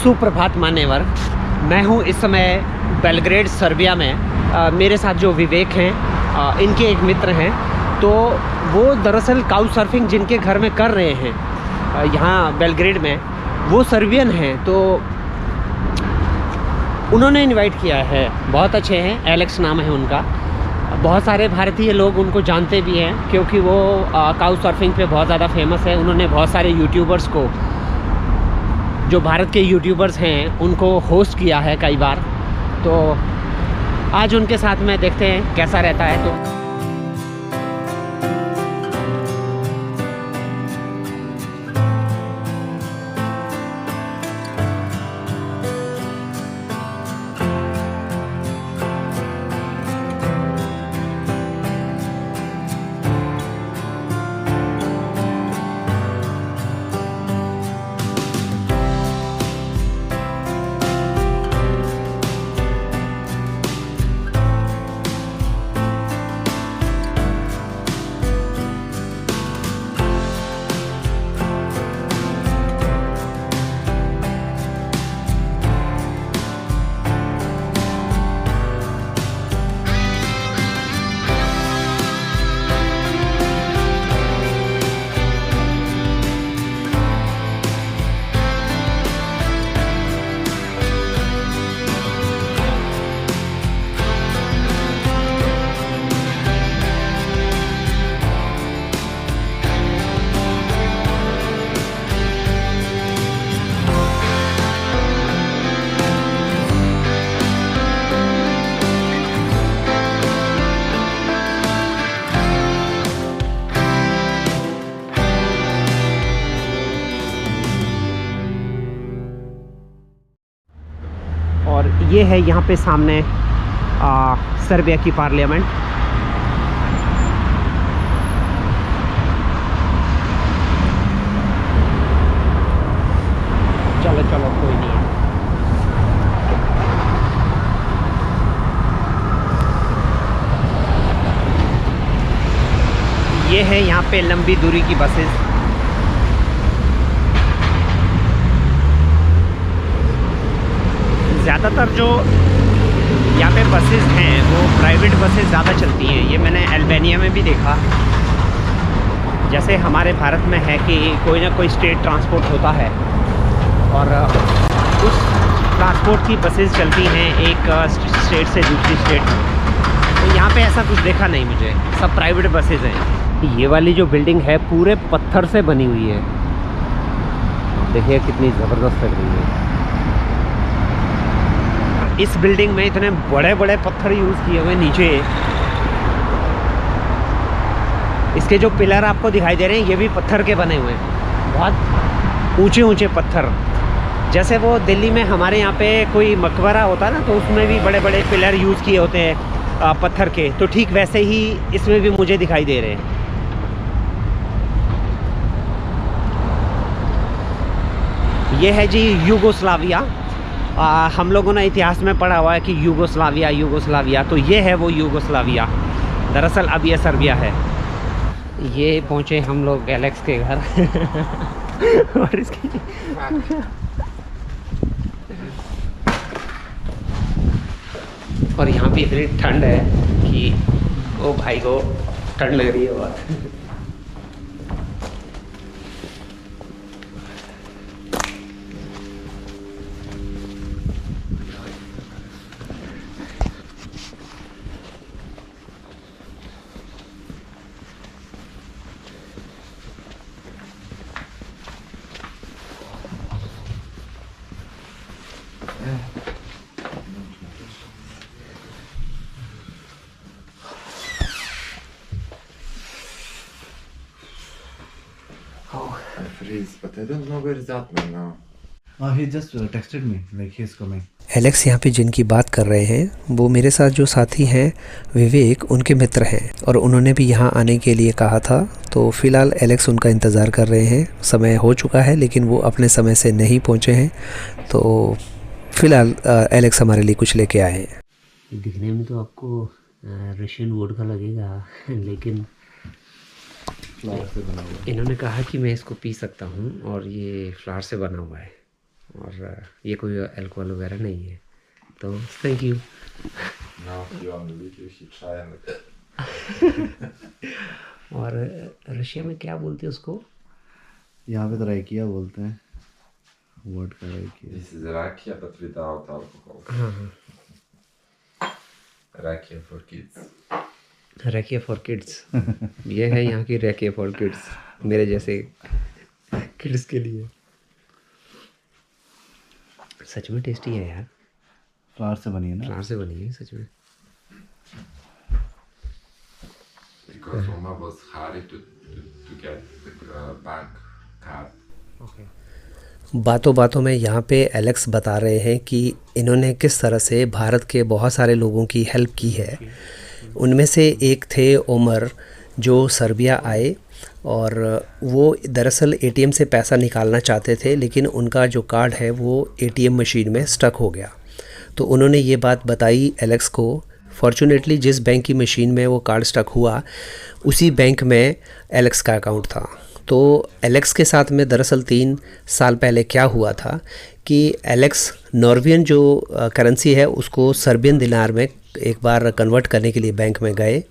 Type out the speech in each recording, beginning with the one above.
सुप्रभात मान्यवर। मैं हूं इस समय बेलग्रेड सर्बिया में। मेरे साथ जो विवेक हैं, इनके एक मित्र हैं। तो वो दरअसल काउच सर्फिंग जिनके घर में कर रहे हैं यहाँ बेलग्रेड में, वो सर्बियन हैं। तो उन्होंने इनवाइट किया है। बहुत अच्छे हैं, एलेक्स नाम है उनका। बहुत सारे भारतीय लोग उनको जानते भी हैं क्योंकि वो काउच सर्फिंग पे बहुत ज़्यादा फेमस है। उन्होंने बहुत सारे यूट्यूबर्स को, जो भारत के यूट्यूबर्स हैं, उनको होस्ट किया है कई बार। तो आज उनके साथ में देखते हैं कैसा रहता है। तो और ये है यहाँ पे सामने सर्बिया की पार्लियामेंट। चलो चलो, कोई नहीं है। ये है यहाँ पे लंबी दूरी की बसेस। ज़्यादातर जो यहाँ पे बसेस हैं वो प्राइवेट बसेस ज़्यादा चलती हैं। ये मैंने अल्बानिया में भी देखा। जैसे हमारे भारत में है कि कोई ना कोई स्टेट ट्रांसपोर्ट होता है और उस ट्रांसपोर्ट की बसेस चलती हैं एक स्टेट से दूसरी स्टेट। तो यहाँ पे ऐसा कुछ देखा नहीं मुझे, सब प्राइवेट बसेस हैं। ये वाली जो बिल्डिंग है पूरे पत्थर से बनी हुई है। देखिए कितनी ज़बरदस्त लग रही है। इस बिल्डिंग में इतने बड़े बड़े पत्थर यूज़ किए हुए नीचे। इसके जो पिलर आपको दिखाई दे रहे हैं ये भी पत्थर के बने हुए हैं, बहुत ऊंचे ऊंचे पत्थर। जैसे वो दिल्ली में हमारे यहाँ पे कोई मकबरा होता है ना, तो उसमें भी बड़े बड़े पिलर यूज़ किए होते हैं पत्थर के। तो ठीक वैसे ही इसमें भी मुझे दिखाई दे रहे हैं। ये है जी यूगोस्लाविया। हम लोगों ने इतिहास में पढ़ा हुआ है कि यूगोस्लाविया, तो ये है वो यूगोस्लाविया। दरअसल अब ये सर्बिया है। ये पहुँचे हम लोग एलेक्स के घर और इसकी और यहाँ पे इतनी ठंड है कि ओ भाई को ठंड लग रही है बहुत। I freeze, but I don't know where is Atman now. He just texted me like he is coming. Alex यहाँ पे जिनकी बात कर रहे हैं वो मेरे साथ जो साथी हैं विवेक, उनके मित्र हैं और उन्होंने भी यहाँ आने के लिए कहा था। तो फ़िलहाल एलेक्स उनका इंतज़ार कर रहे हैं। समय हो चुका है लेकिन वो अपने समय से नहीं पहुँचे हैं। तो फ़िलहाल एलेक्स हमारे लिए कुछ लेके आए हैं। दिखने में तो आपको रशियन वोडका लगेगा लेकिन फ्लावर से बना हुआ। इन्होंने कहा कि मैं इसको पी सकता हूँ और ये फ्लावर से बना हुआ है और ये कोई अल्कोहल वगैरह नहीं है, तो thank you. Now you on the video, he try and और रशिया में क्या बोलते हैं उसको? यहाँ पे तो रैकिया बोलते हैं, वर्ड का rakia. this is rakia but without alcohol. Rakia for kids. Rakia for kids. ये है यहाँ की रैकिया फॉर किड्स, मेरे जैसे किड्स के लिए। सच में टेस्टी है यार, फ्लावर से बनी है ना। फ्लावर से बनी है सच में। Because Roma was hard to get the bank card. बातों बातों में यहाँ पे एलेक्स बता रहे हैं कि इन्होंने किस तरह से भारत के बहुत सारे लोगों की हेल्प की है। उनमें से एक थे उमर, जो सर्बिया आए और वो दरअसल एटीएम से पैसा निकालना चाहते थे, लेकिन उनका जो कार्ड है वो एटीएम मशीन में स्टक हो गया। तो उन्होंने ये बात बताई एलेक्स को। फॉर्चुनेटली जिस बैंक की मशीन में वो कार्ड स्टक हुआ उसी बैंक में एलेक्स का अकाउंट था। तो एलेक्स के साथ में दरअसल 3 साल पहले क्या हुआ था कि एलेक्स नॉर्वेजियन जो करेंसी है उसको सर्बियन दिनार में एक बार कन्वर्ट करने के लिए बैंक में गए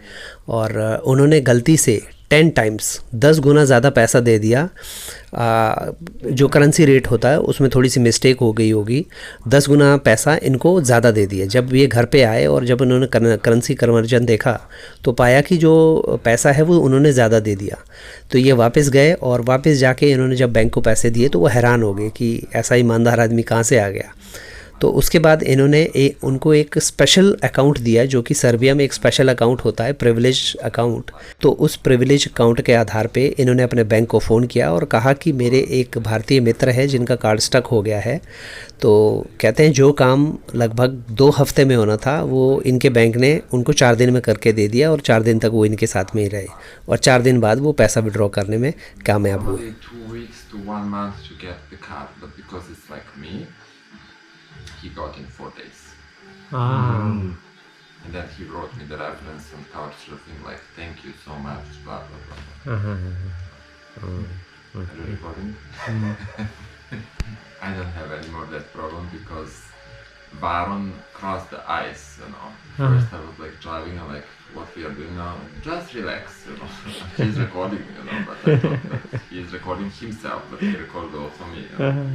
और उन्होंने गलती से 10 टाइम्स 10 गुना ज़्यादा पैसा दे दिया। जो करेंसी रेट होता है उसमें थोड़ी सी मिस्टेक हो गई होगी, 10 गुना पैसा इनको ज़्यादा दे दिया। जब ये घर पे आए और जब उन्होंने करेंसी कन्वर्जन देखा तो पाया कि जो पैसा है वो उन्होंने ज़्यादा दे दिया। तो ये वापस गए और वापस जाके इन्होंने जब बैंक को पैसे दिए तो वो हैरान हो गए कि ऐसा ईमानदार आदमी कहाँ से आ गया। तो उसके बाद इन्होंने उनको एक स्पेशल अकाउंट दिया, जो कि सर्बिया में एक स्पेशल अकाउंट होता है, प्रिविलेज अकाउंट। तो उस प्रिविलेज अकाउंट के आधार पे इन्होंने अपने बैंक को फ़ोन किया और कहा कि मेरे एक भारतीय मित्र है जिनका कार्ड स्टक हो गया है। तो कहते हैं जो काम लगभग 2 हफ्ते में होना था वो इनके बैंक ने उनको 4 दिन में करके दे दिया और 4 दिन तक वो इनके साथ में ही रहे और 4 दिन बाद वो पैसा विड्रॉ करने में कामयाब हुए। Probably 2 weeks to 1 month to get the card, but because it's like me, he got in 4 days. And then he wrote me the reference on Couchsurfing, like, thank you so much, blah, blah, blah. Are you recording? I don't have any more that problem because Baron crossed the ice, you know. First I was like driving, I'm like, what we are doing now? Just relax, you know. He's recording, you know, but I thought that he's recording himself, but he recorded also me, you know.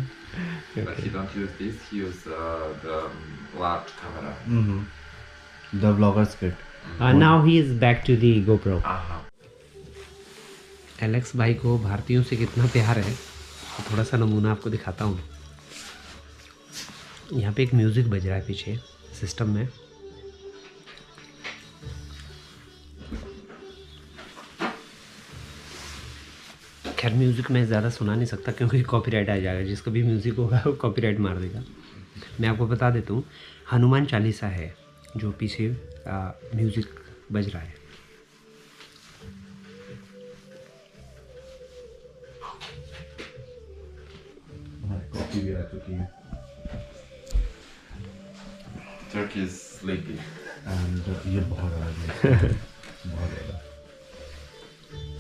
But he don't use this, he use the large camera. The vlogger's kit. Now he is back to the GoPro. Uh-huh. Alex भाई को भारतीयों से कितना प्यार है, तो थोड़ा सा नमूना आपको दिखाता हूँ। यहाँ पे एक म्यूज़िक बज रहा है पीछे सिस्टम में। खैर म्यूज़िक मैं ज़्यादा सुना नहीं सकता क्योंकि कॉपीराइट आ जाएगा, जिसका भी म्यूज़िक होगा वो कॉपीराइट मार देगा। मैं आपको बता देता हूँ, हनुमान चालीसा है जो पीछे म्यूज़िक बज रहा है। कॉफी भी आ चुकी है। Turkey is sleepy. एंड ये बहुत बड़ा है, बहुत बड़ा।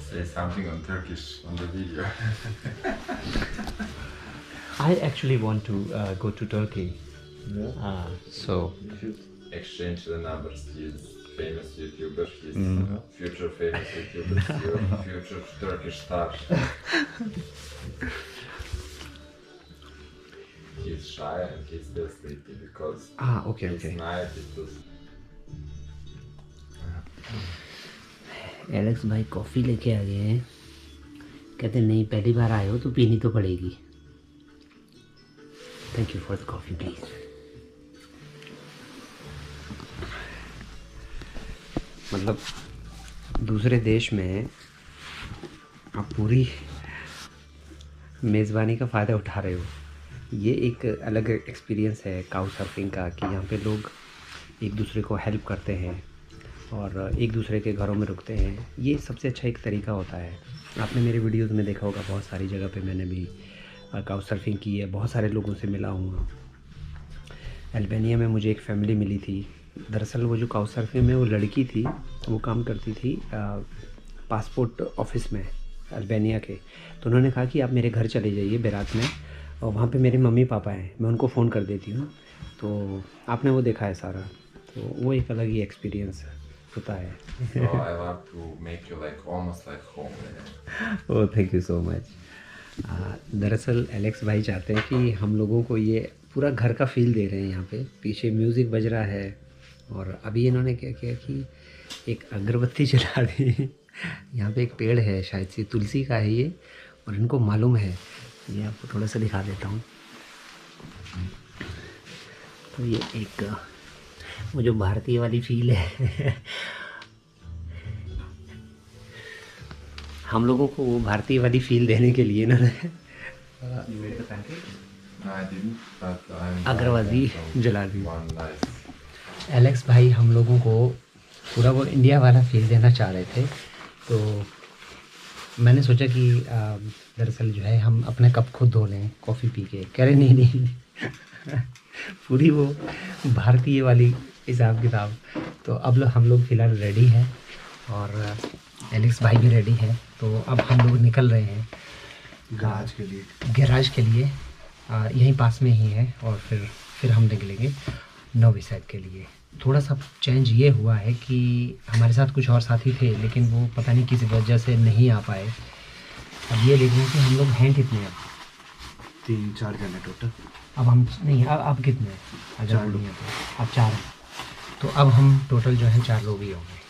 Say something on Turkish on the video. I actually want to go to Turkey. Yeah. So You should exchange the numbers. He's famous YouTuber. He's future famous YouTuber. You're future Turkish star. He's shy and he's still sleepy because okay, this okay. night it was. Alex भाई coffee लेके आ गए हैं। कहते नहीं पहली बार आए हो तो पीनी तो पड़ेगी। Thank you for the coffee please. मतलब दूसरे देश में आप पूरी मेज़बानी का फ़ायदा उठा रहे हो। ये एक अलग एक्सपीरियंस है काउ सर्फिंग का, कि यहाँ पे लोग एक दूसरे को हेल्प करते हैं और एक दूसरे के घरों में रुकते हैं। ये सबसे अच्छा एक तरीका होता है। आपने मेरे वीडियोस में देखा होगा, बहुत सारी जगह पे मैंने भी काउच सर्फिंग की है, बहुत सारे लोगों से मिला हूँ। अल्बानिया में मुझे एक फ़ैमिली मिली थी। दरअसल वो जो काउच सर्फिंग में वो लड़की थी, वो काम करती थी पासपोर्ट ऑफिस में अल्बानिया के। तो उन्होंने कहा कि आप मेरे घर चले जाइए बेरात में, और वहाँ पे मेरे मम्मी पापा हैं, मैं उनको फ़ोन कर देती हूँ, तो आपने वो देखा है सारा, तो वो एक अलग ही एक्सपीरियंस होता है। So I love to make you like almost like home. Oh thank you so much. दरअसल एलेक्स भाई चाहते हैं कि हम लोगों को ये पूरा घर का फील दे रहे हैं। यहाँ पे पीछे म्यूज़िक बज रहा है और अभी इन्होंने क्या किया कि एक अगरबत्ती जला दी। यहाँ पे एक पेड़ है, शायद से तुलसी का है ये, और इनको मालूम है। ये आपको थोड़ा सा दिखा देता हूँ। तो ये एक वो जो भारतीय वाली फील है हम लोगों को वो भारतीय वाली फील देने के लिए ना No, I didn't, but I'm अगरबत्ती जला दी। one nice. एलेक्स भाई हम लोगों को पूरा वो इंडिया वाला फील देना चाह रहे थे, तो मैंने सोचा कि दरअसल जो है हम अपने कप खुद धो लें कॉफ़ी पी के। कह रहे नहीं पूरी वो भारतीय वाली हिसाब किताब। तो अब हम लोग फ़िलहाल रेडी हैं और एलेक्स भाई भी रेडी है, तो अब हम लोग निकल रहे हैं गैराज के लिए। यहीं पास में ही है, और फिर हम निकलेंगे नौवी साइड के लिए। थोड़ा सा चेंज ये हुआ है कि हमारे साथ कुछ और साथी थे, लेकिन वो पता नहीं किसी वजह से नहीं आ पाए। अब ये देख रहे हैं कि हम लोग हैं कितने, अब 3-4 जने टोटल। अब हम नहीं, अब कितने हैं? अगर आप नहीं है तो अब 4 हैं। तो अब हम टोटल जो है 4 लोग ही होंगे।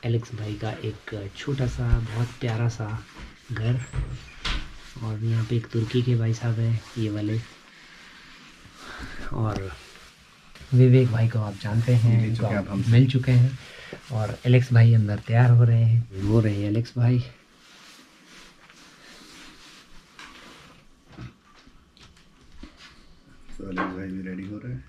एलेक्स भाई का एक छोटा सा बहुत प्यारा सा घर, और यहाँ पे एक तुर्की के भाई साहब हैं ये वाले, और विवेक भाई को आप जानते हैं, इनको आप मिल चुके हैं। और एलेक्स भाई अंदर तैयार हो रहे हैं, एलेक्स भाई। तो एलेक्स भाई भी रेडी हो रहे हैं।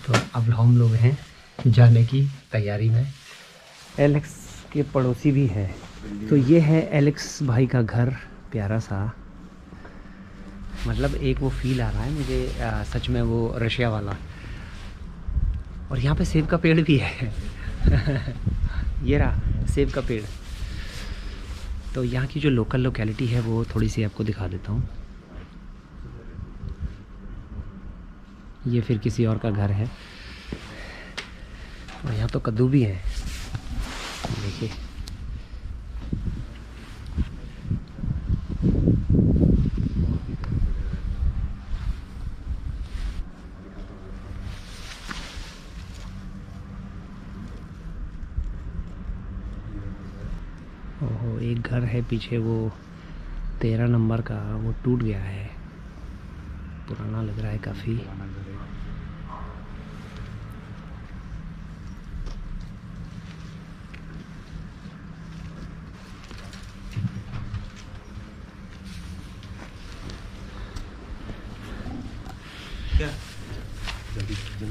तो अब हम लोग हैं जाने की तैयारी में। एलेक्स के पड़ोसी भी है। तो ये है एलेक्स भाई का घर, प्यारा सा। मतलब एक वो फील आ रहा है मुझे सच में वो रशिया वाला। और यहाँ पे सेब का पेड़ भी है ये रहा सेब का पेड़। तो यहाँ की जो लोकल लोकेलिटी है वो थोड़ी सी आपको दिखा देता हूँ। ये फिर किसी और का घर है, और यहाँ तो कद्दू भी है, देखिए। ओहो, एक घर है पीछे, वो 13 नंबर का, वो टूट गया है, पुराना लग रहा है काफ़ी।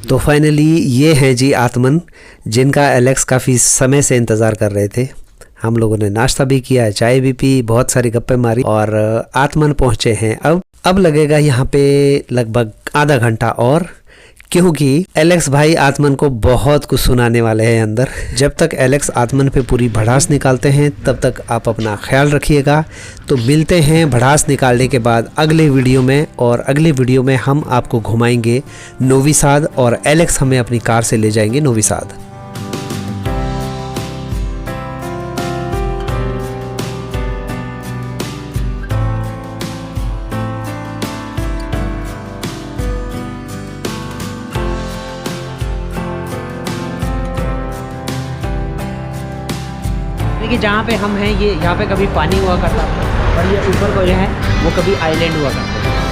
तो फाइनली ये हैं जी आत्मन, जिनका एलेक्स काफ़ी समय से इंतज़ार कर रहे थे। हम लोगों ने नाश्ता भी किया, चाय भी पी, बहुत सारी गप्पे मारी, और आत्मन पहुँचे हैं। अब लगेगा यहाँ पे लगभग आधा घंटा और, क्योंकि एलेक्स भाई आत्मन को बहुत कुछ सुनाने वाले हैं अंदर। जब तक एलेक्स आत्मन पे पूरी भड़ास निकालते हैं तब तक आप अपना ख्याल रखिएगा। तो मिलते हैं भड़ास निकालने के बाद अगले वीडियो में, और अगले वीडियो में हम आपको घुमाएंगे नोवी साद, और एलेक्स हमें अपनी कार से ले जाएंगे नोवी साद। देखिए जहाँ पे हम हैं, ये यहाँ पे कभी पानी हुआ करता था, और ये ऊपर को जो है वो कभी आइलैंड हुआ करता था।